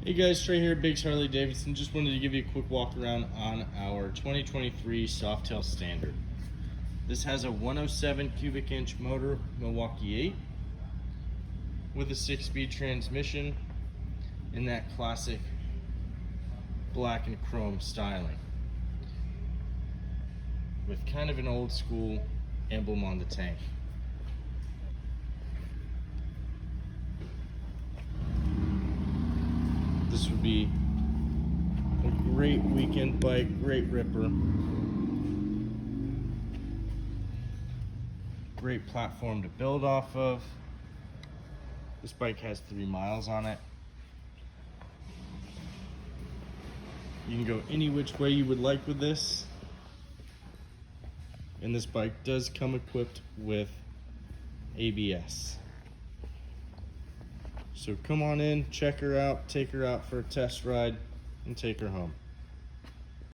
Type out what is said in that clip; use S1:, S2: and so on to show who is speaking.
S1: Hey guys, Trey here at Biggs Harley Davidson. Just wanted to give you a quick walk around on our 2023 Softail Standard. This has a 107 cubic inch motor, Milwaukee 8, with a 6-speed transmission in that classic black and chrome styling, with kind of an old school emblem on the tank. This would be a great weekend bike, great ripper, great platform to build off of. This bike has 3 miles on it. You can go any which way you would like with this. And this bike does come equipped with ABS. So come on in, check her out, take her out for a test ride, and take her home.